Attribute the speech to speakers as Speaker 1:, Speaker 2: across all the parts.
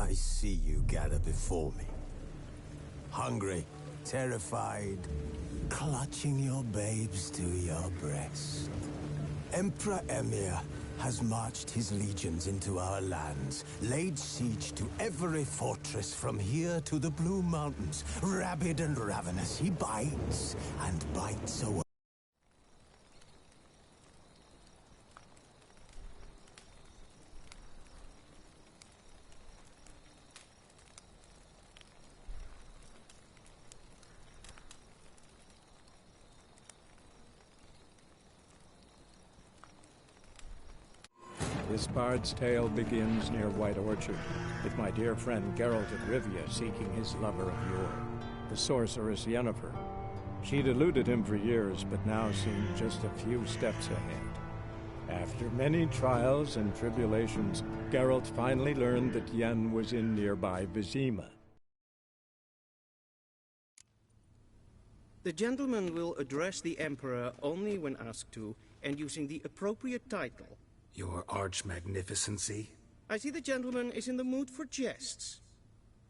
Speaker 1: I see you gather before me. Hungry, terrified, clutching your babes to your breast. Emperor Emir has marched his legions into our lands, laid siege to every fortress from here to the Blue Mountains. Rabid and ravenous, he bites and bites away.
Speaker 2: This bard's tale begins near White Orchard, with my dear friend Geralt of Rivia seeking his lover of yore, the sorceress Yennefer. She'd eluded him for years, but now seemed just a few steps ahead. After many trials and tribulations, Geralt finally learned that Yen was in nearby Vizima.
Speaker 3: The gentleman will address the Emperor only when asked to, and using the appropriate title.
Speaker 4: Your Arch-Magnificency?
Speaker 3: I see the gentleman is in the mood for jests.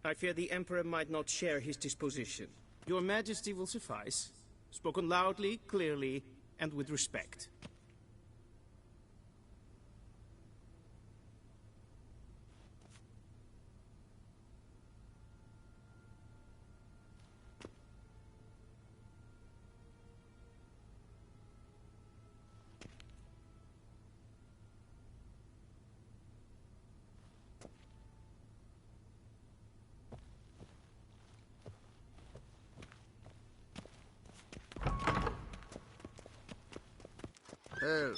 Speaker 3: I fear the Emperor might not share his disposition. Your Majesty will suffice. Spoken loudly, clearly, and with respect.
Speaker 5: Hell.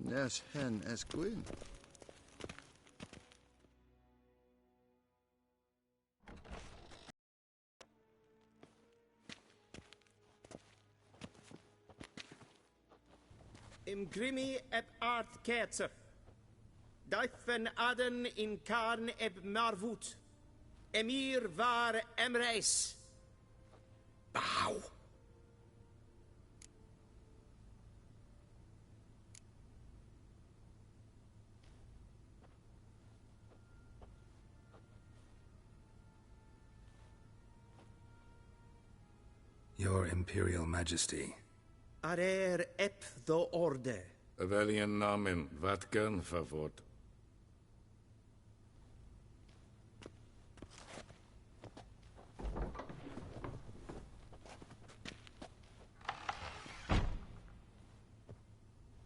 Speaker 5: Yes, hen as queen.
Speaker 3: Im grimi eb art ketzer. Duifen aden in karn eb marvoet. Emir var emreis.
Speaker 4: Bow! Your Imperial Majesty.
Speaker 3: Arer ep the orde.
Speaker 6: Welchen Namen, wat gern verwort?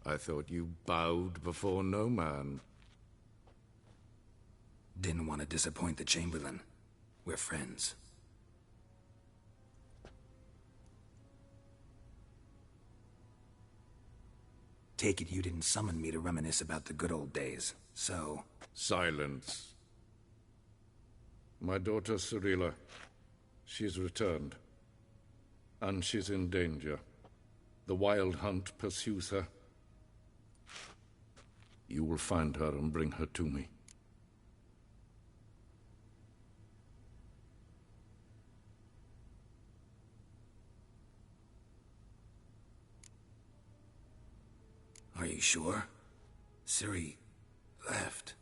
Speaker 6: I thought you bowed before no man.
Speaker 4: Didn't want to disappoint the Chamberlain. We're friends. Take it you didn't summon me to reminisce about the good old days, so...
Speaker 6: Silence. My daughter Cirilla, she's returned. And she's in danger. The Wild Hunt pursues her. You will find her and bring her to me.
Speaker 4: Are you sure? Ciri left.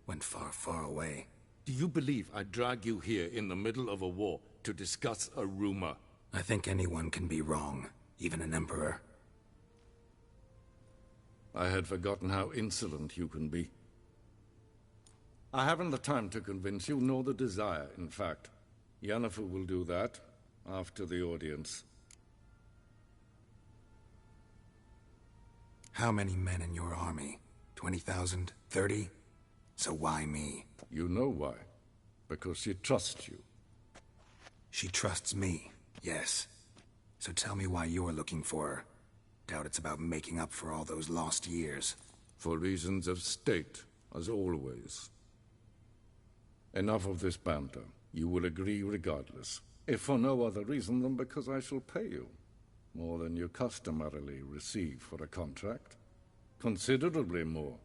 Speaker 4: Went far, far away.
Speaker 6: Do you believe I'd drag you here in the middle of a war to discuss a rumor?
Speaker 4: I think anyone can be wrong, even an emperor.
Speaker 6: I had forgotten how insolent you can be. I haven't the time to convince you, nor the desire, in fact. Yennefer will do that after the audience.
Speaker 4: How many men in your army? 20,000? 30? So why me?
Speaker 6: You know why. Because she trusts you.
Speaker 4: She trusts me, yes. So tell me why you're looking for her. Doubt it's about making up for all those lost years.
Speaker 6: For reasons of state, as always. Enough of this banter. You will agree regardless. If for no other reason than because I shall pay you. More than you customarily receive for a contract. Considerably more.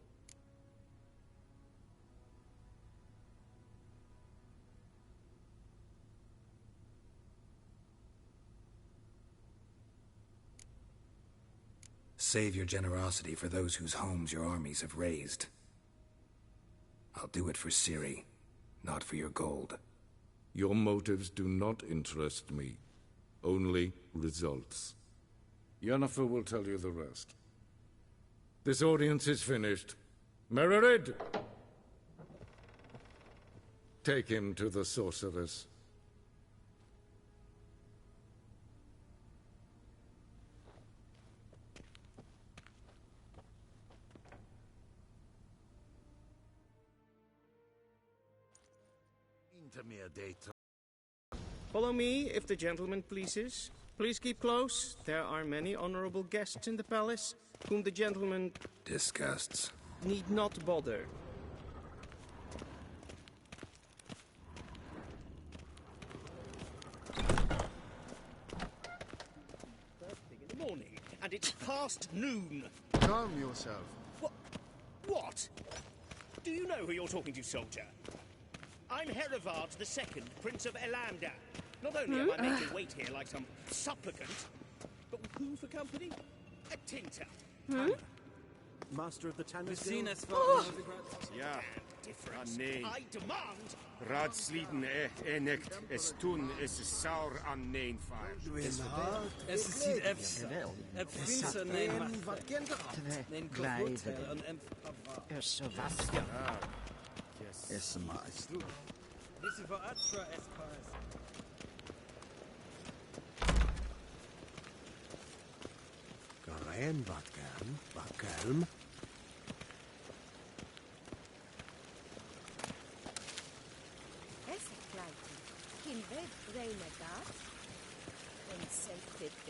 Speaker 4: save your generosity for those whose homes your armies have razed. I'll do it for Ciri, not for your gold.
Speaker 6: Your motives do not interest me. Only results. Yennefer will tell you the rest. This audience is finished. Mererid! Take him to the sorceress.
Speaker 3: Follow me, if the gentleman pleases. Please keep close. There are many honorable guests in the palace, whom the gentleman
Speaker 4: Disgusts.
Speaker 3: need not bother. First thing in the morning, and it's past noon.
Speaker 5: Calm yourself.
Speaker 3: What? Do you know who you're talking to, soldier? I'm Herivard II, Prince of Elander. Not only am I making wait here like some supplicant, but with who for company? A tinter.
Speaker 7: Master of the Tanners
Speaker 8: Seen
Speaker 7: Guild.
Speaker 8: as far as
Speaker 7: Ja,
Speaker 3: Difference.
Speaker 7: nee.
Speaker 3: I demand.
Speaker 7: Raadsliden echt es tun, es is saur an neen fire.
Speaker 8: Es is hier efsa. Het vinse neem
Speaker 5: Wat kent er al?
Speaker 8: neem kloot en
Speaker 5: Is maar.
Speaker 8: This is voor Atra Espars.
Speaker 1: Garen, wat kalm.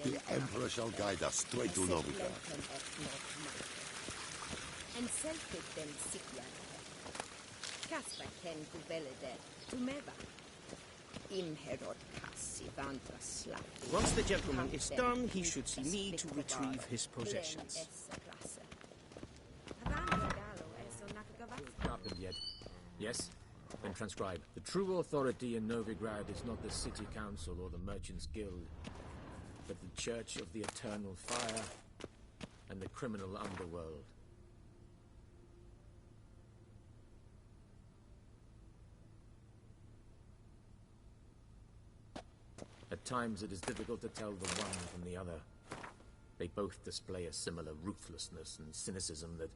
Speaker 9: The Emperor shall guide us straight to Novigrad.
Speaker 10: En selfit den sikjan. Kasper ken guvelle der tumeva. Imherod kassi vandra slav.
Speaker 3: Once the gentleman is done, he should see me to retrieve his possessions.
Speaker 11: Happened yet? Yes? Then transcribe. The true authority in Novigrad is not the city council or the merchants' guild, but the Church of the Eternal Fire and the criminal underworld. At times it is difficult to tell the one from the other. They both display a similar ruthlessness and cynicism that...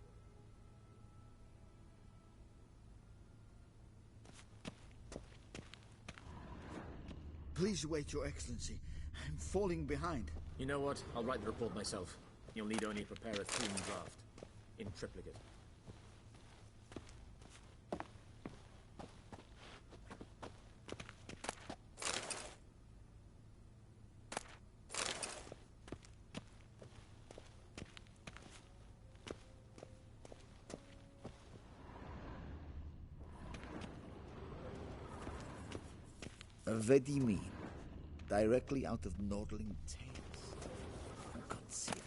Speaker 5: Please wait, Your Excellency. I'm falling behind.
Speaker 11: You know what? I'll write the report myself. You'll need only prepare a clean draft. In triplicate.
Speaker 5: What do you mean? Directly out of Nordling tales. Inconceivable.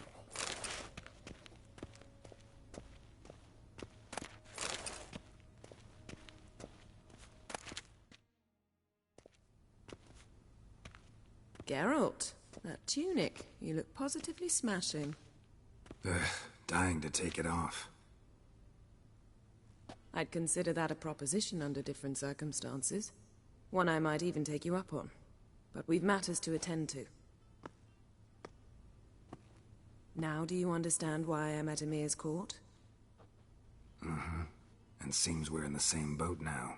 Speaker 12: Geralt, that tunic. You look positively smashing.
Speaker 4: Dying to take it off.
Speaker 12: I'd consider that a proposition under different circumstances. One I might even take you up on. But we've matters to attend to. Now do you understand why I'm at Emir's court?
Speaker 4: Mm-hmm. And seems we're in the same boat now.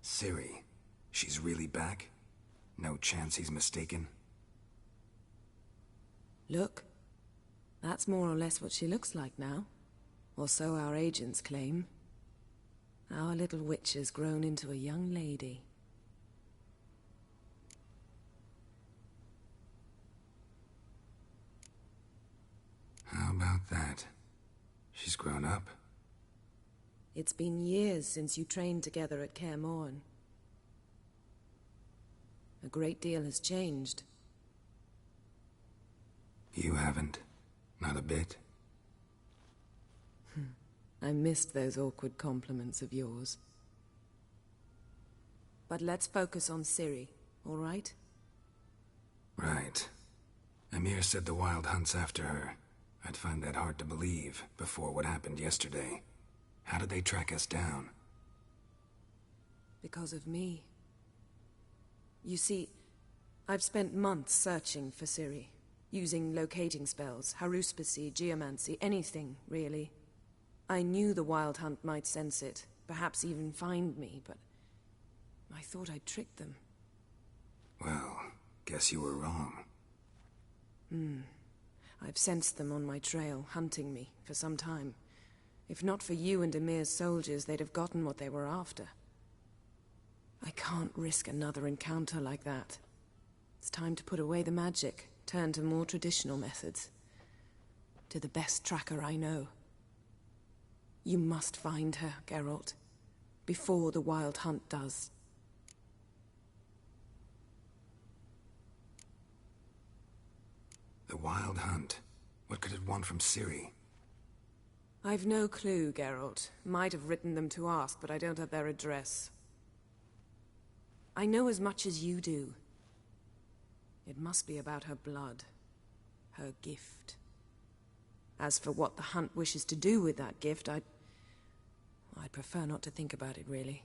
Speaker 4: Ciri, she's really back? No chance he's mistaken?
Speaker 12: Look. That's more or less what she looks like now. Or so our agents claim. Our little witch has grown into a young lady.
Speaker 4: How about that? She's grown up.
Speaker 12: It's been years since you trained together at Kaer Morhen. A great deal has changed.
Speaker 4: You haven't. Not a bit.
Speaker 12: I missed those awkward compliments of yours. But let's focus on Ciri, all right?
Speaker 4: Right. Emir said the Wild Hunt's after her. I'd find that hard to believe before what happened yesterday. How did they track us down?
Speaker 12: Because of me. You see, I've spent months searching for Ciri, using locating spells, haruspicy, geomancy, anything, really. I knew the Wild Hunt might sense it, perhaps even find me, but I thought I'd tricked them.
Speaker 4: Well, guess you were wrong.
Speaker 12: I've sensed them on my trail, hunting me, for some time. If not for you and Emir's soldiers, they'd have gotten what they were after. I can't risk another encounter like that. It's time to put away the magic, turn to more traditional methods. To the best tracker I know. You must find her, Geralt, before the Wild Hunt does.
Speaker 4: The Wild Hunt? What could it want from Ciri?
Speaker 12: I've no clue, Geralt. Might have written them to ask, but I don't have their address. I know as much as you do. It must be about her blood. Her gift. As for what the Hunt wishes to do with that gift, I'd prefer not to think about it, really.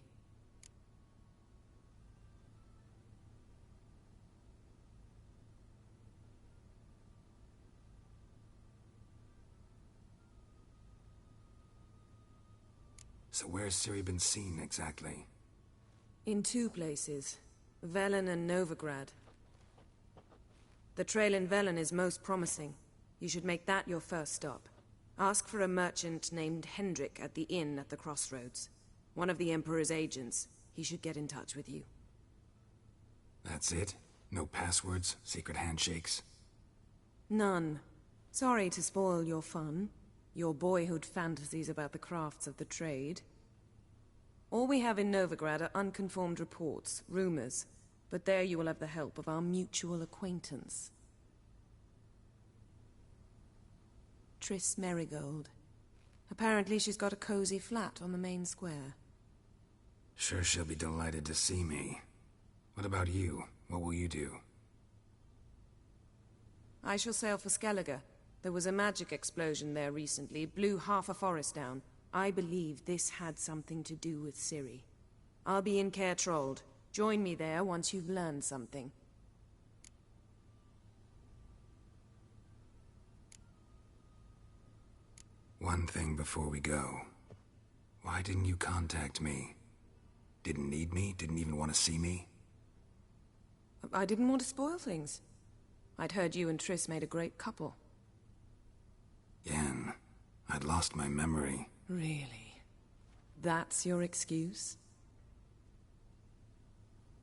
Speaker 4: So where's Ciri been seen, exactly?
Speaker 12: In 2 places. Velen and Novigrad. The trail in Velen is most promising. You should make that your first stop. Ask for a merchant named Hendrik at the inn at the crossroads. One of the Emperor's agents. He should get in touch with you.
Speaker 4: That's it? No passwords, secret handshakes?
Speaker 12: None. Sorry to spoil your fun. Your boyhood fantasies about the crafts of the trade. All we have in Novigrad are unconfirmed reports, rumors, but there you will have the help of our mutual acquaintance. Triss Merigold. Apparently she's got a cozy flat on the main square.
Speaker 4: Sure she'll be delighted to see me. What about you? What will you do?
Speaker 12: I shall sail for Skellige. There was a magic explosion there recently, blew half a forest down. I believe this had something to do with Ciri. I'll be in Caer Trold. Join me there once you've learned something.
Speaker 4: One thing before we go. Why didn't you contact me? Didn't need me? Didn't even want to see me?
Speaker 12: I didn't want to spoil things. I'd heard you and Triss made a great couple.
Speaker 4: Yen, I'd lost my memory.
Speaker 12: Really? That's your excuse?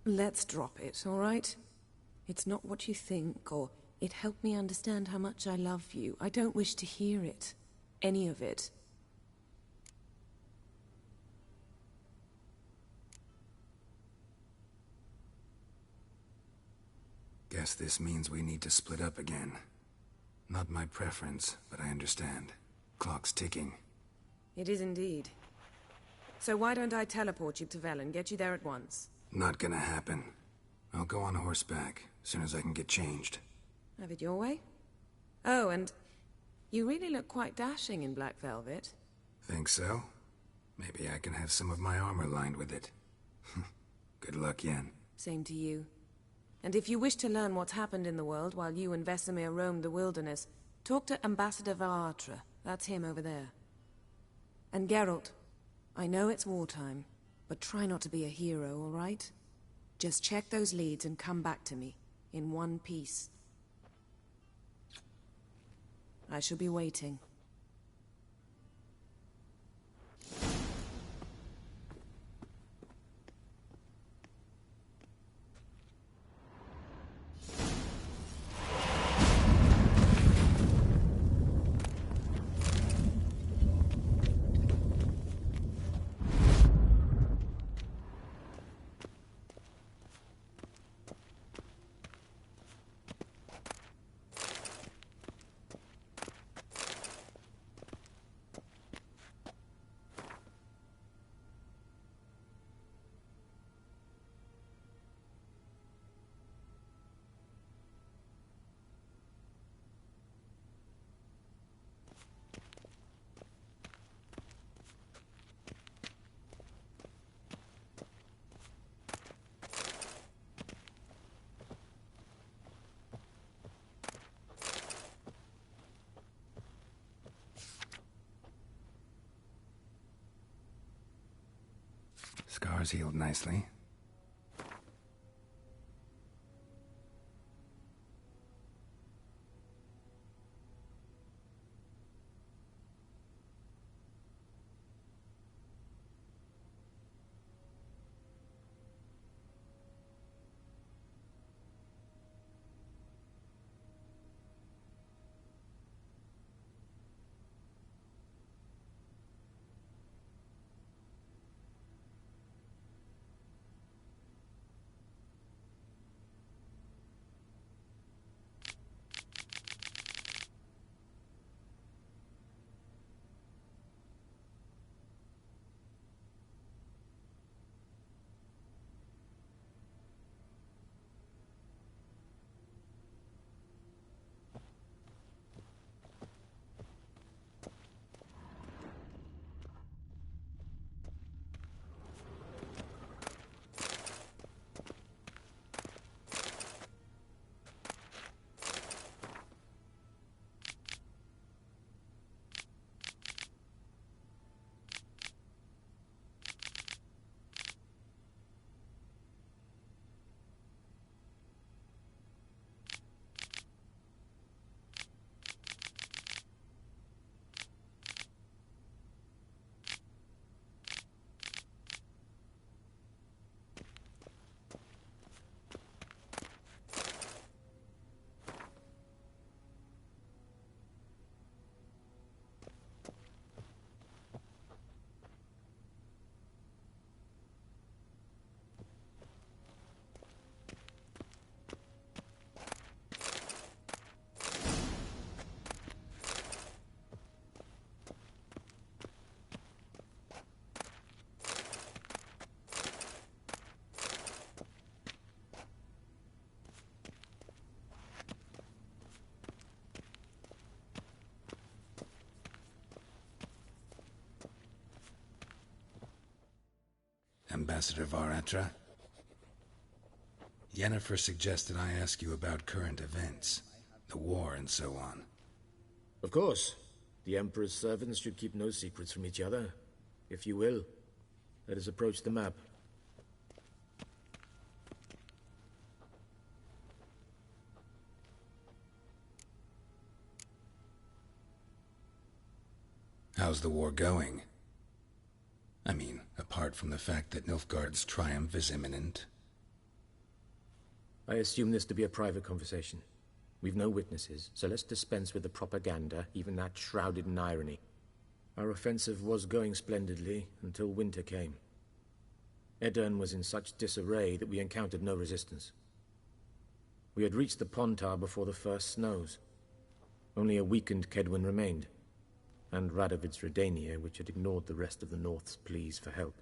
Speaker 12: Let's drop it, all right? It's not what you think, or it helped me understand how much I love you. I don't wish to hear it. Any of it.
Speaker 4: Guess this means we need to split up again. Not my preference, but I understand. Clock's ticking.
Speaker 12: It is indeed. So why don't I teleport you to Velen, get you there at once?
Speaker 4: Not gonna happen. I'll go on horseback, as soon as I can get changed.
Speaker 12: Have it your way? Oh, and you really look quite dashing in black velvet.
Speaker 4: Think so? Maybe I can have some of my armor lined with it. Good luck, Yen.
Speaker 12: Same to you. And if you wish to learn what's happened in the world while you and Vesemir roamed the wilderness, talk to Ambassador Varatra. That's him over there. And Geralt, I know it's wartime, but try not to be a hero, all right? Just check those leads and come back to me, in one piece. I shall be waiting.
Speaker 4: scars healed nicely. Ambassador Varatra, Yennefer suggested I ask you about current events, the war and so on.
Speaker 11: Of course. The Emperor's servants should keep no secrets from each other. If you will, let us approach the map.
Speaker 4: How's the war going? I mean, apart from the fact that Nilfgaard's triumph is imminent.
Speaker 11: I assume this to be a private conversation. We've no witnesses, so let's dispense with the propaganda, even that shrouded in irony. Our offensive was going splendidly until winter came. Edirn was in such disarray that we encountered no resistance. We had reached the Pontar before the first snows. Only a weakened Kedwin remained, and Radovid's Redania, which had ignored the rest of the North's pleas for help.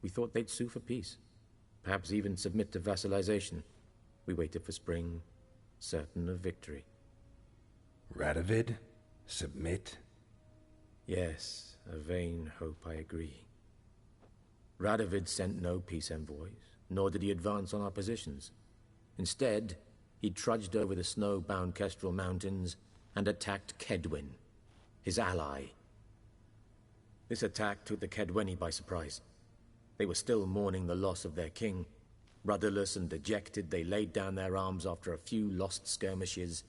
Speaker 11: We thought they'd sue for peace, perhaps even submit to vassalization. We waited for spring, certain of victory.
Speaker 4: Radovid? Submit?
Speaker 11: Yes, a vain hope, I agree. Radovid sent no peace envoys, nor did he advance on our positions. Instead, he trudged over the snow-bound Kestrel Mountains and attacked Kedwin, his ally. This attack took the Kedweni by surprise. They were still mourning the loss of their king. Rudderless and dejected, they laid down their arms after a few lost skirmishes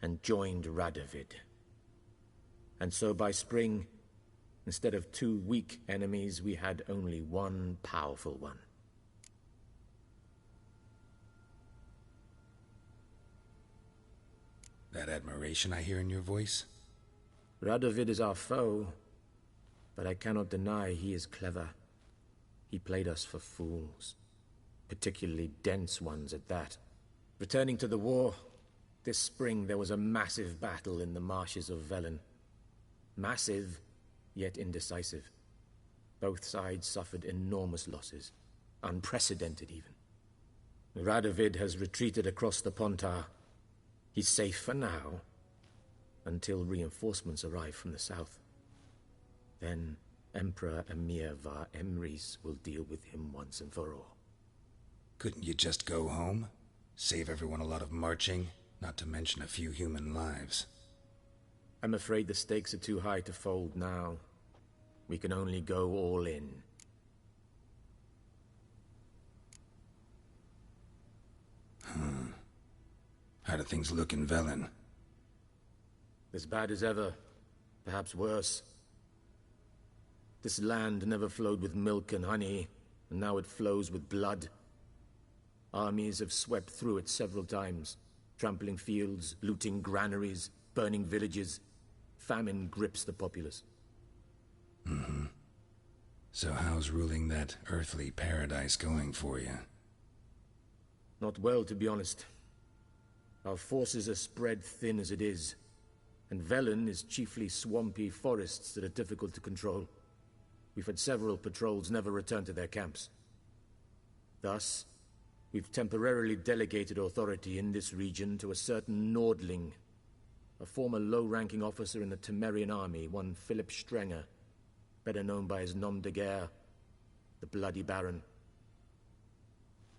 Speaker 11: and joined Radovid. And so by spring, instead of two weak enemies, we had only one powerful one.
Speaker 4: That admiration I hear in your voice?
Speaker 11: Radovid is our foe, but I cannot deny he is clever. He played us for fools, particularly dense ones at that. Returning to the war, this spring there was a massive battle in the marshes of Velen. Massive, yet indecisive. Both sides suffered enormous losses, unprecedented even. Radovid has retreated across the Pontar. He's safe for now, until reinforcements arrive from the south. Then Emperor Emir var Emrys will deal with him once and for all.
Speaker 4: Couldn't you just go home? Save everyone a lot of marching, not to mention a few human lives.
Speaker 11: I'm afraid the stakes are too high to fold now. We can only go all in.
Speaker 4: How do things look in Velen?
Speaker 11: As bad as ever. Perhaps worse. This land never flowed with milk and honey, and now it flows with blood. Armies have swept through it several times, trampling fields, looting granaries, burning villages. Famine grips the populace.
Speaker 4: Mm-hmm. So how's ruling that earthly paradise going for you?
Speaker 11: Not well, to be honest. Our forces are spread thin as it is, and Velen is chiefly swampy forests that are difficult to control. We've had several patrols never return to their camps. Thus, we've temporarily delegated authority in this region to a certain Nordling, a former low-ranking officer in the Temerian army, one Philip Strenger, better known by his nom de guerre, the Bloody Baron.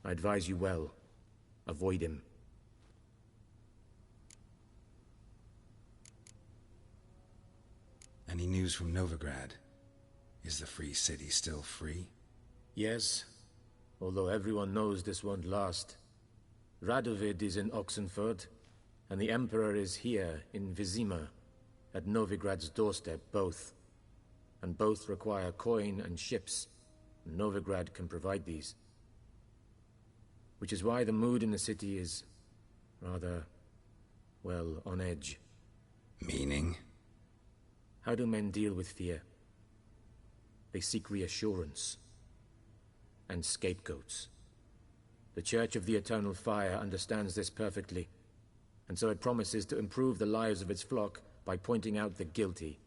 Speaker 11: I advise you well. Avoid him.
Speaker 4: Any news from Novigrad? Is the free city still free?
Speaker 11: Yes, although everyone knows this won't last. Radovid is in Oxenford, and the Emperor is here in Vizima, at Novigrad's doorstep, both. And both require coin and ships. Novigrad can provide these. Which is why the mood in the city is rather, well, on edge.
Speaker 4: Meaning?
Speaker 11: How do men deal with fear? They seek reassurance and scapegoats. The Church of the Eternal Fire understands this perfectly, and so it promises to improve the lives of its flock by pointing out the guilty.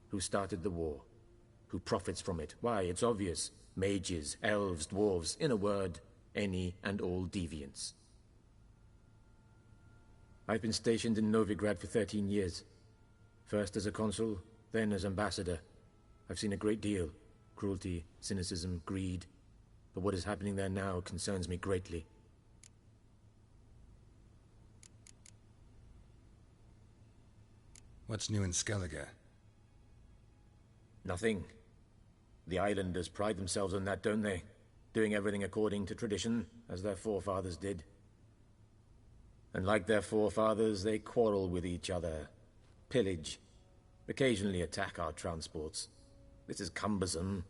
Speaker 11: Who started the war? Who profits from it? Why, it's obvious. Mages, elves, dwarves, in a word, any and all deviants. I've been stationed in Novigrad for 13 years. First as a consul, then as ambassador. I've seen a great deal. Cruelty, cynicism, greed. But what is happening there now concerns me greatly.
Speaker 4: What's new in Skellige?
Speaker 11: Nothing. The islanders pride themselves on that, don't they? Doing everything according to tradition, as their forefathers did. And like their forefathers, they quarrel with each other, pillage, occasionally attack our transports. This is cumbersome,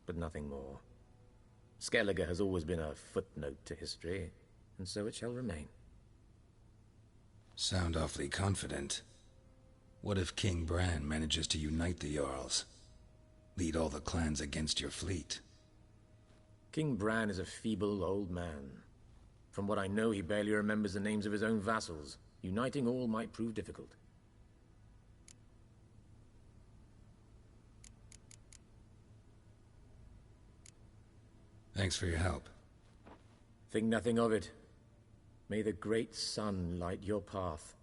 Speaker 11: but nothing more. Skellige has always been a footnote to history, and so it shall remain.
Speaker 4: Sound awfully confident. What if King Bran manages to unite the Jarls? Lead all the clans against your fleet?
Speaker 11: King Bran is a feeble old man. From what I know, he barely remembers the names of his own vassals. Uniting all might prove difficult.
Speaker 4: Thanks for your help.
Speaker 11: Think nothing of it. May the great sun light your path.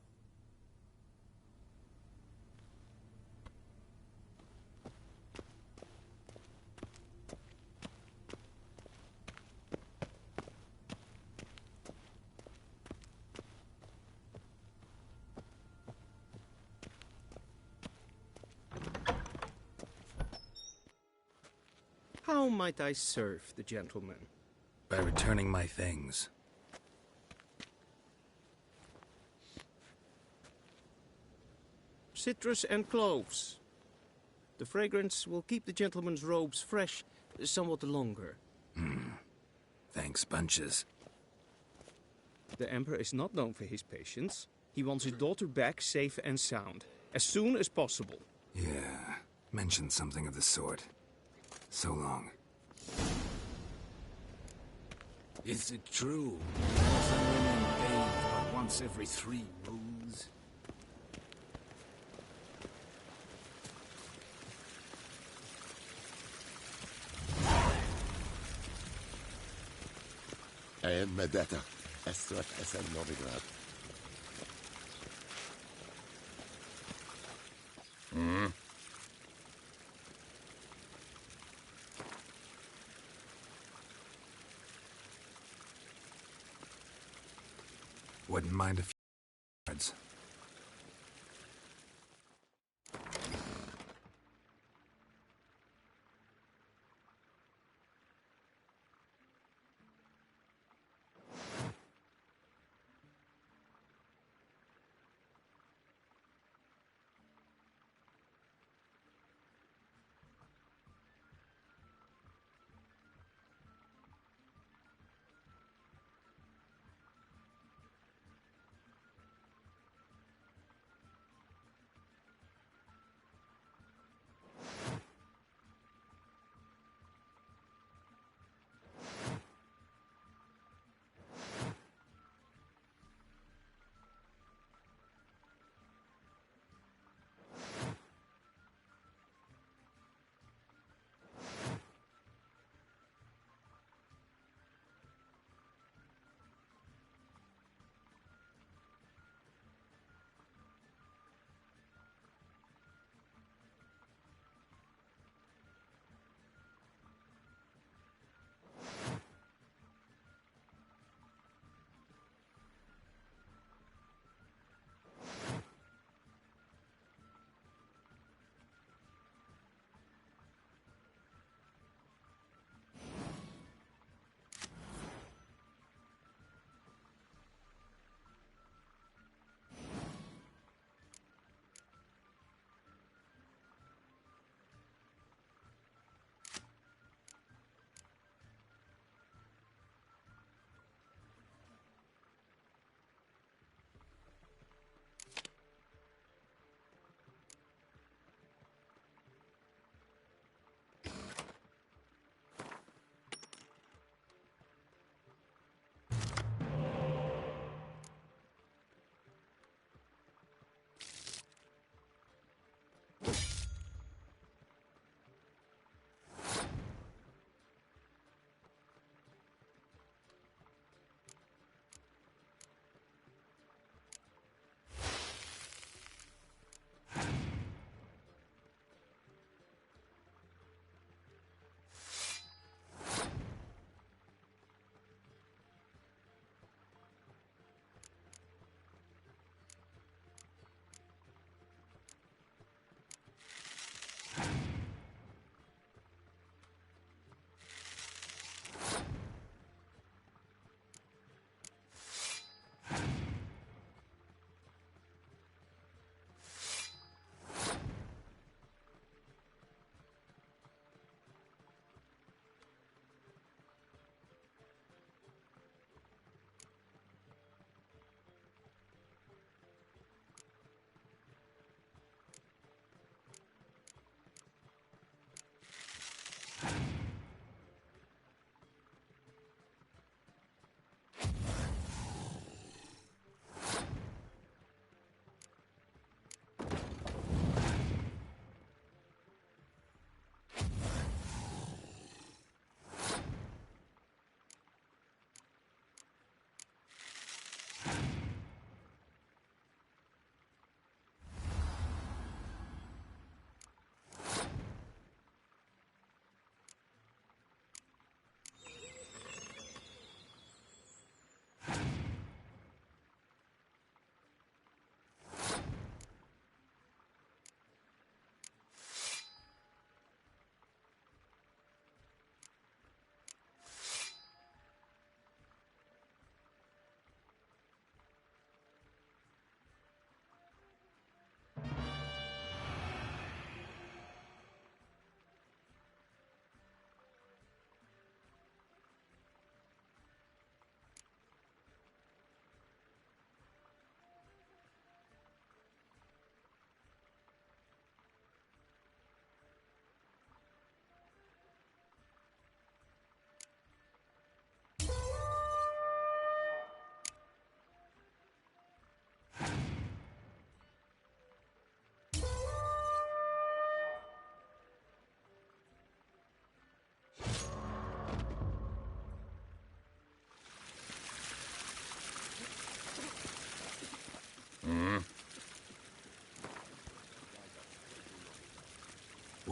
Speaker 3: How might I serve the gentleman?
Speaker 4: By returning my things.
Speaker 3: Citrus and cloves. The fragrance will keep the gentleman's robes fresh somewhat longer.
Speaker 4: Thanks, bunches.
Speaker 3: The Emperor is not known for his patience. He wants his daughter back safe and sound, as soon as possible.
Speaker 4: Yeah, mentioned something of the sort. So long.
Speaker 9: Is it true? Some women bathe but once every 3 moons?
Speaker 13: Medetta, Estrat Essen Novigrad.
Speaker 4: Wouldn't mind a few words.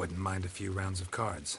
Speaker 4: Wouldn't mind a few rounds of cards.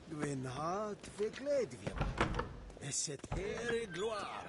Speaker 5: Gwenhat vegledvia. Et cette ère et gloire.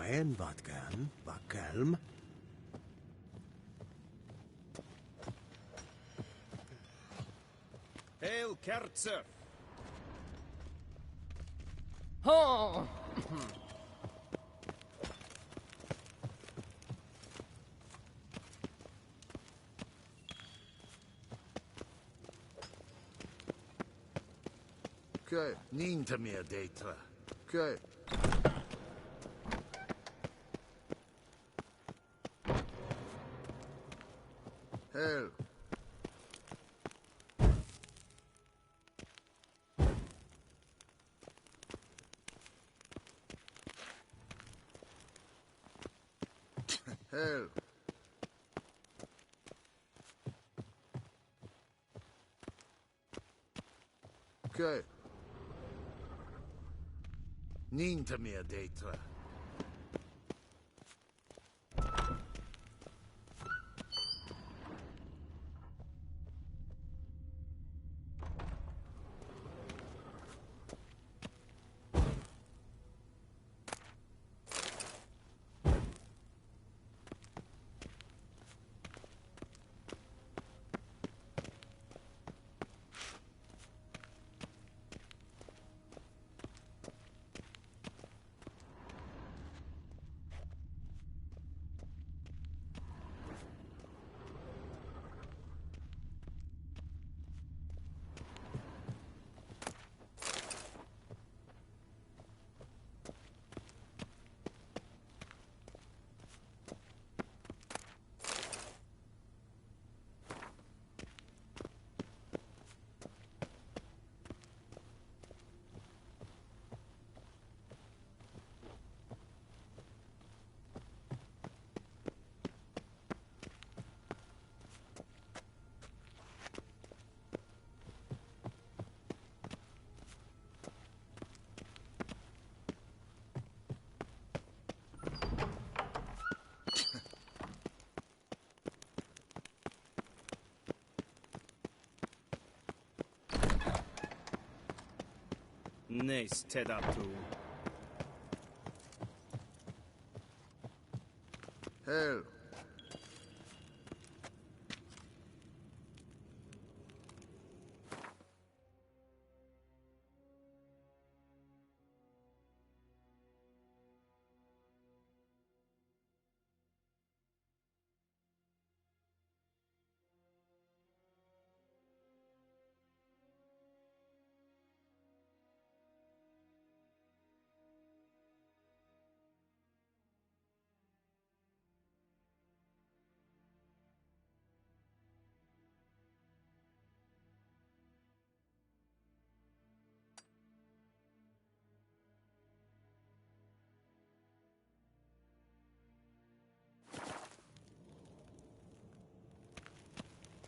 Speaker 1: en wat kan, wat kalm.
Speaker 7: Hail, Kerzer!
Speaker 8: Oh!
Speaker 13: Oké, niet meer data. Oké. Hel. Hel. Oké. Niet meer data.
Speaker 7: Nes tedatu.
Speaker 13: Hel.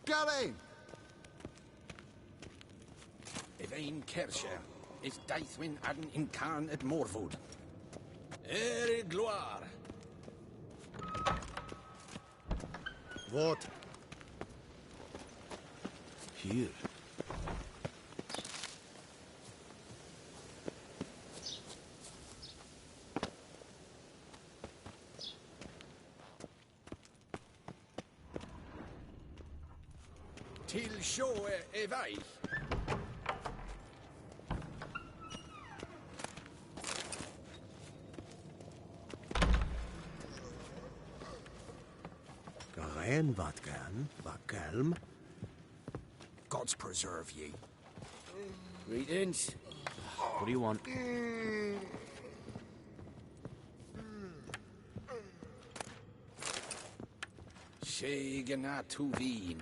Speaker 13: Gary!
Speaker 9: Evain Kersher is Daithwin Adden in Khan at Morwood. Ere gloire.
Speaker 1: Wat? Hier.
Speaker 9: Till show evai.
Speaker 1: En wat kan, wat kalm.
Speaker 9: Gods preserve ye.
Speaker 8: Greetings. What do you want?
Speaker 9: Sheganatu veen.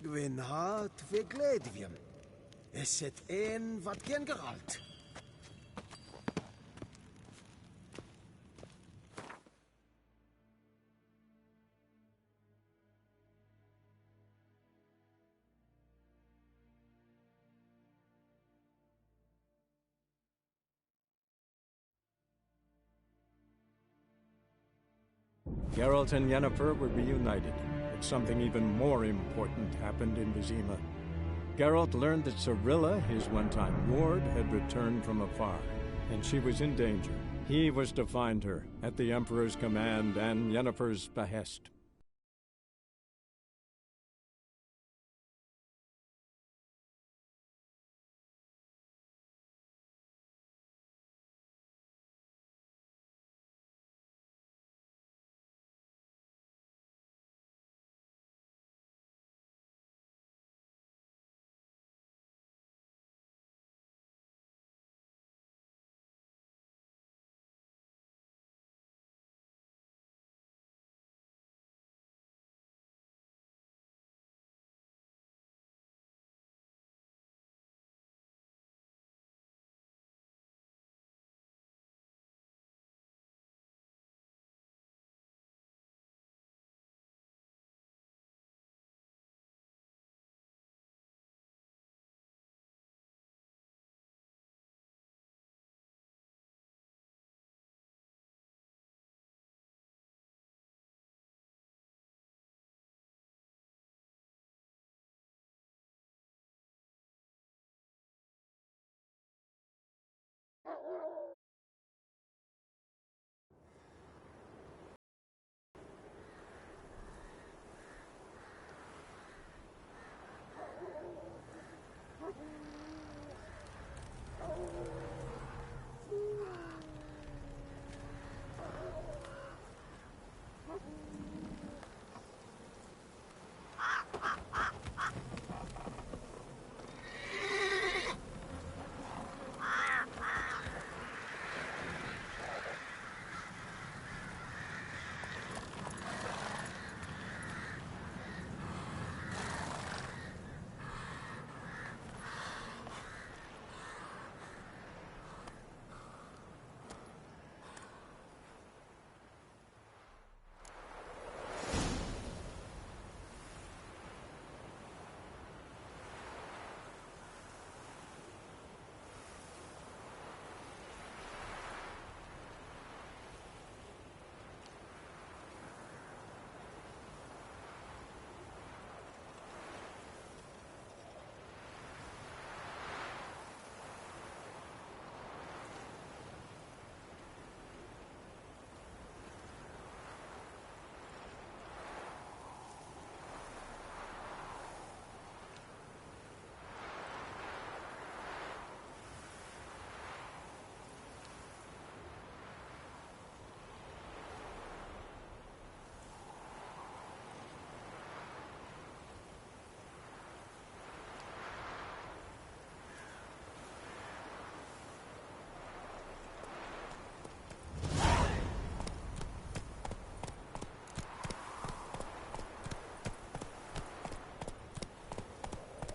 Speaker 1: Gwyn hat ve gledvium. Is het een wat gen geralt?
Speaker 2: Geralt and Yennefer were reunited. But something even more important happened in Vizima. Geralt learned that Cirilla, his one-time ward, had returned from afar, and she was in danger. He was to find her, at the Emperor's command and Yennefer's behest.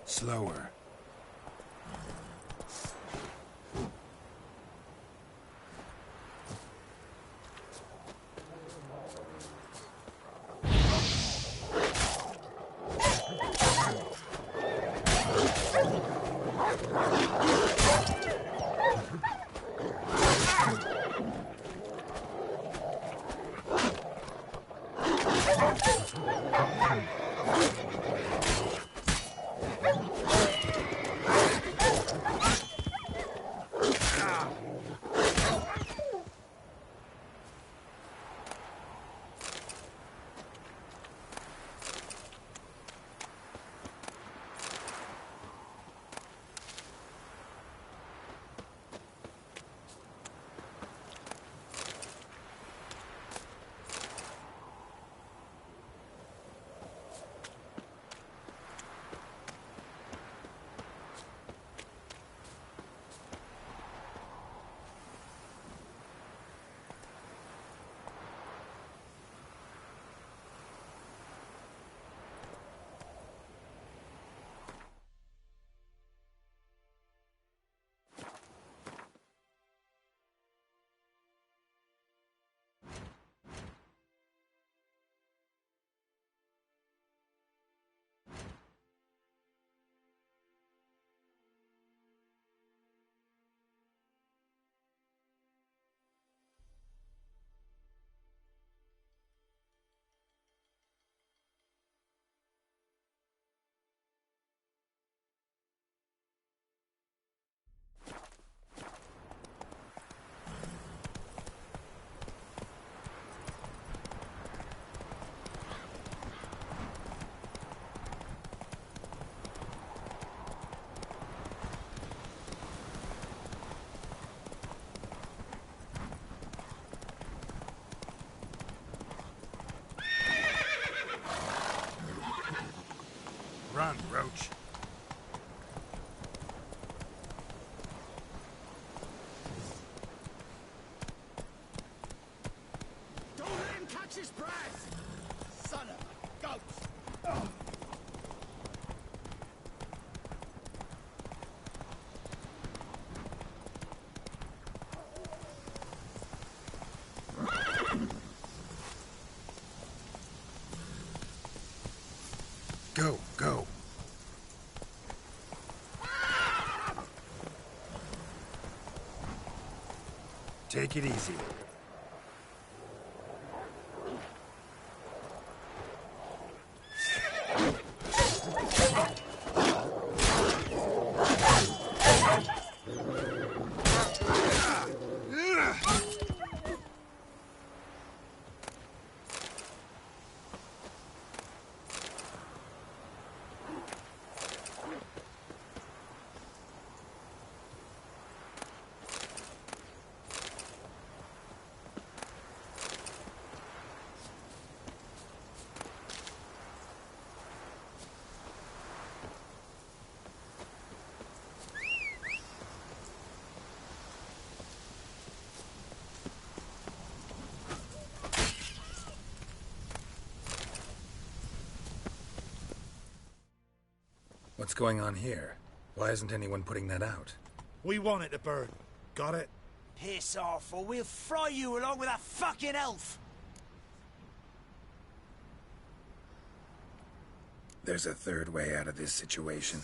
Speaker 4: Slower. on, Roach.
Speaker 5: Don't let him catch his breath! Son of a goat!
Speaker 4: Go, go. Take it easy. What's going on here? Why isn't anyone putting that out?
Speaker 13: We want it to burn. Got it?
Speaker 14: Piss off, or we'll fry you along with a fucking elf!
Speaker 4: There's a third way out of this situation.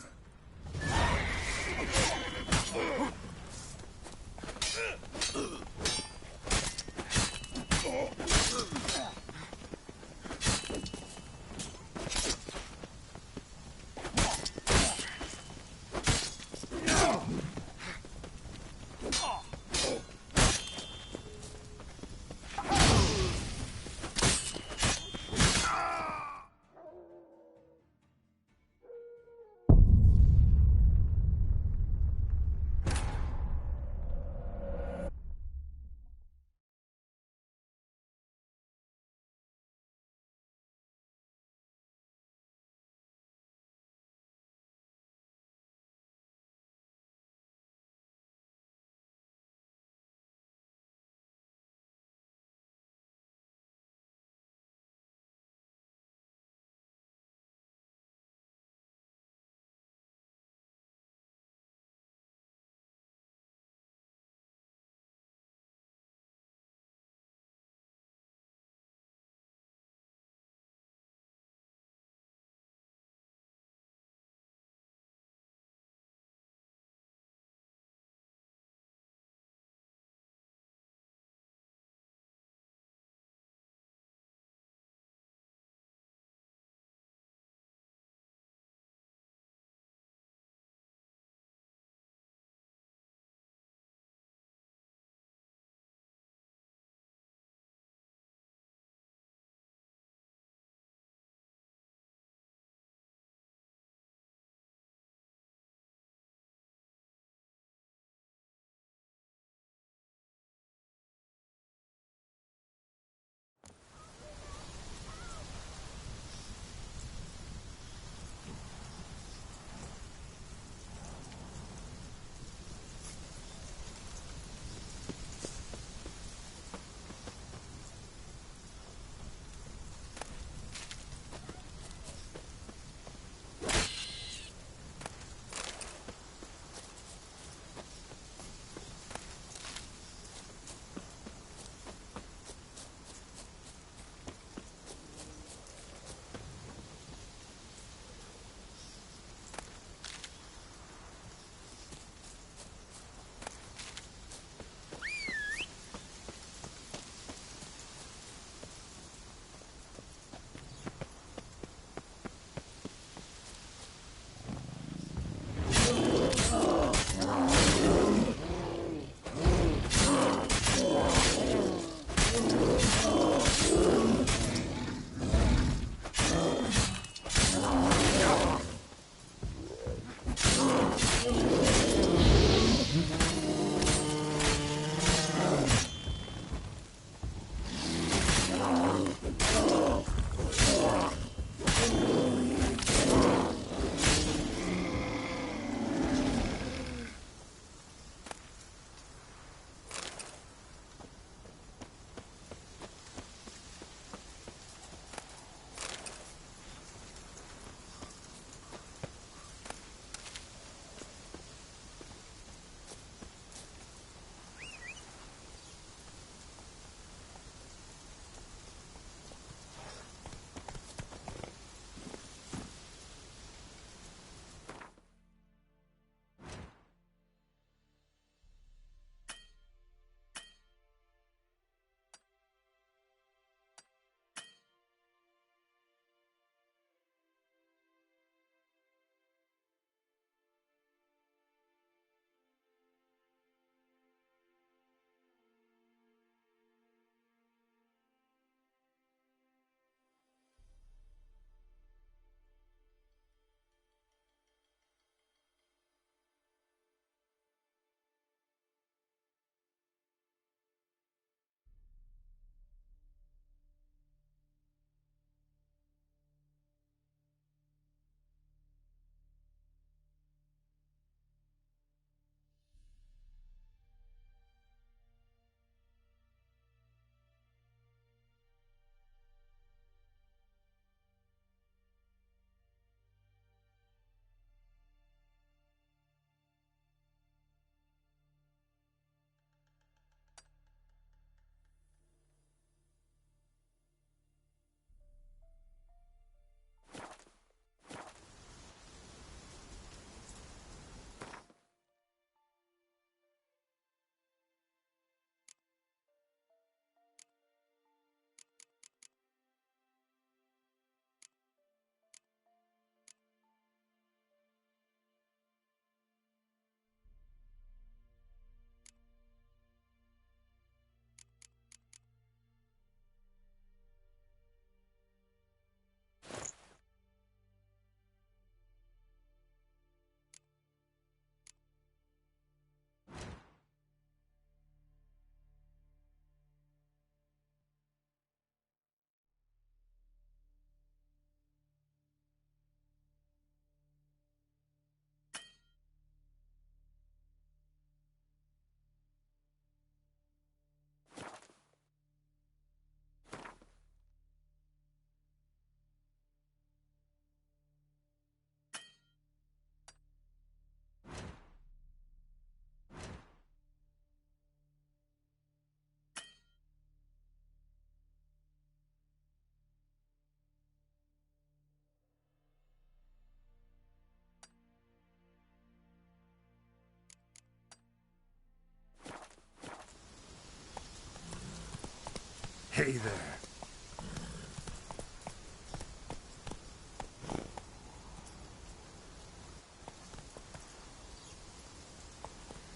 Speaker 13: Hey there.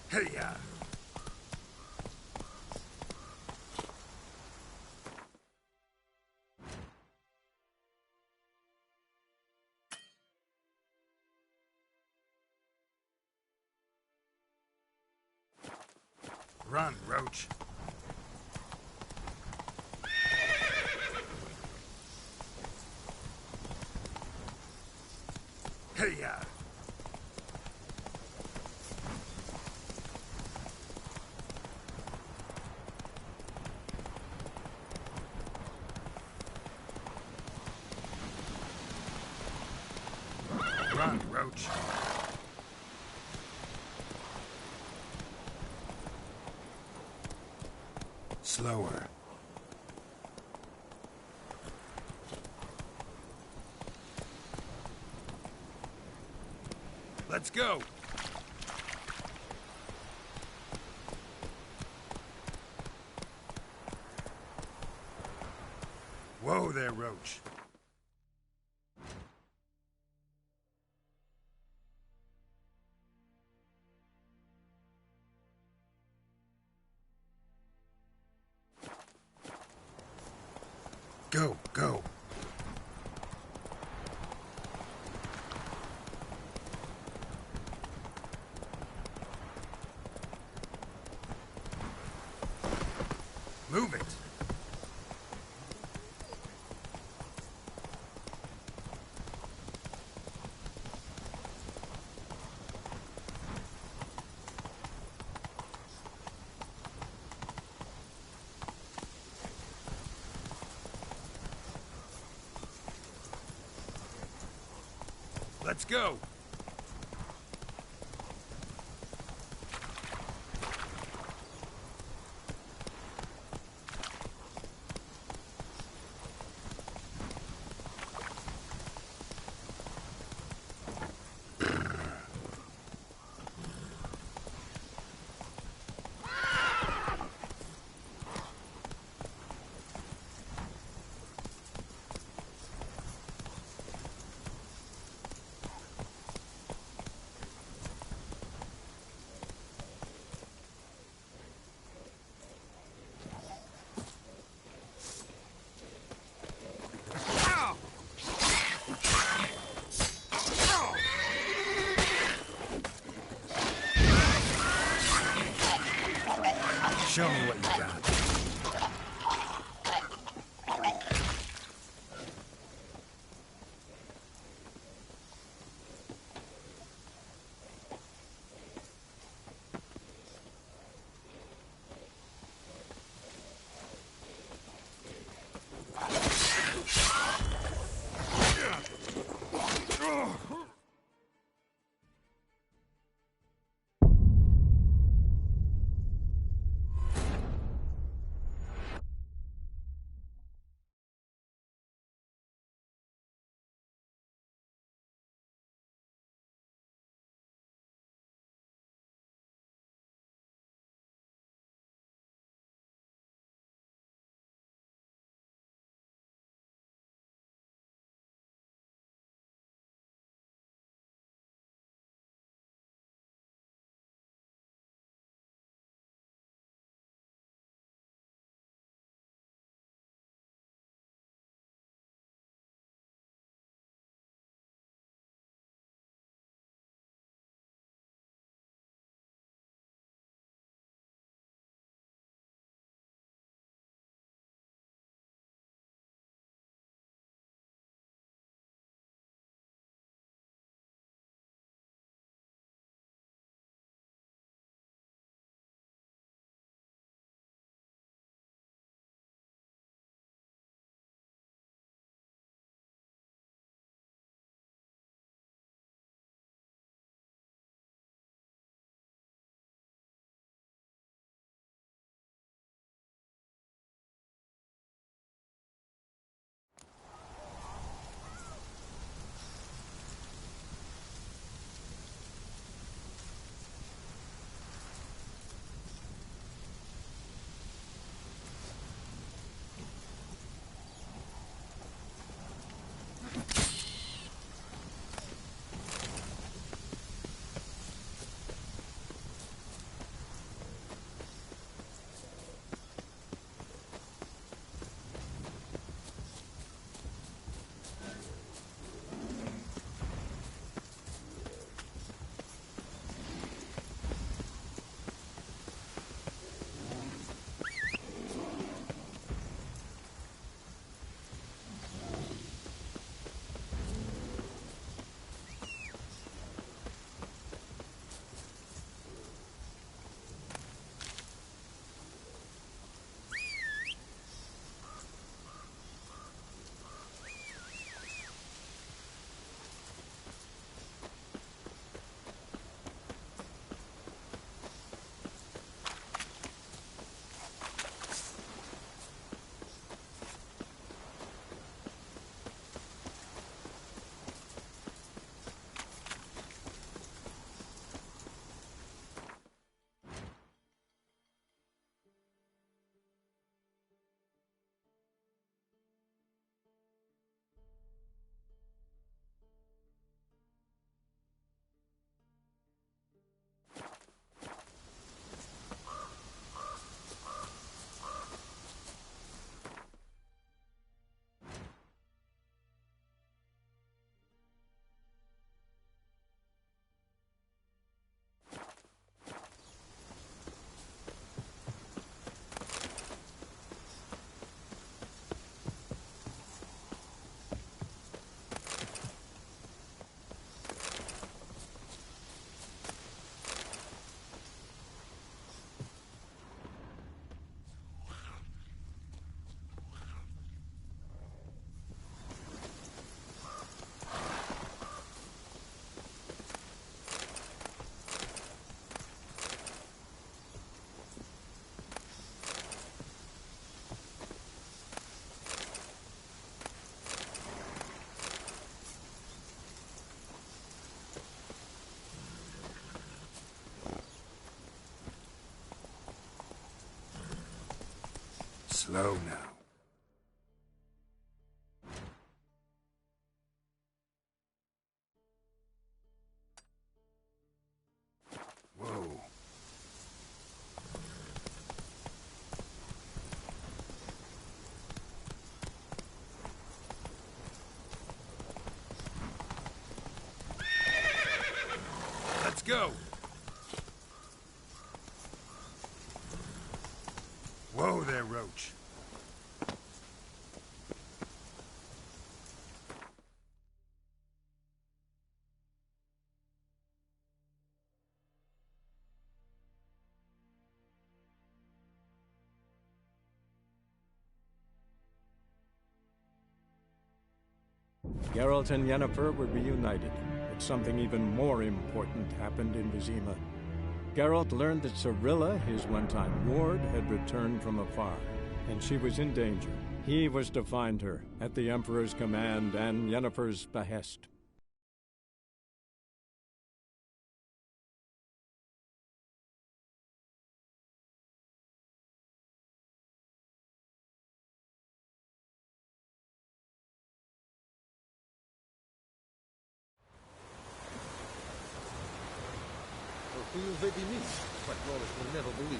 Speaker 13: Hey-ya! Run, Roach. Hey-ya! Run, Roach. Slower. Let's go. Whoa there, Roach. Go, go. Move it. Let's go. Show me what you got. Slow now. Whoa. Let's go. Whoa there, Roach.
Speaker 2: Geralt and Yennefer were reunited, but something even more important happened in Vizima. Geralt learned that Cirilla, his one-time ward, had returned from afar, and she was in danger. He was to find her, at the Emperor's command and Yennefer's behest.
Speaker 15: Who you vedi me? My Flores will never believe it.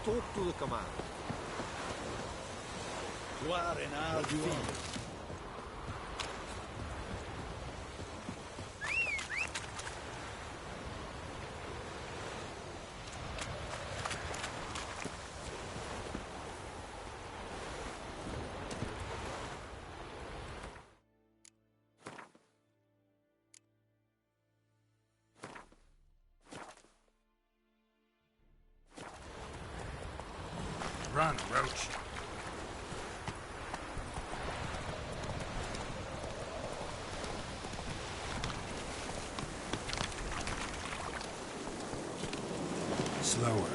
Speaker 15: Talk to the commander. You are an odd fiend.
Speaker 13: Run, Roach. Slower.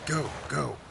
Speaker 13: Go, go.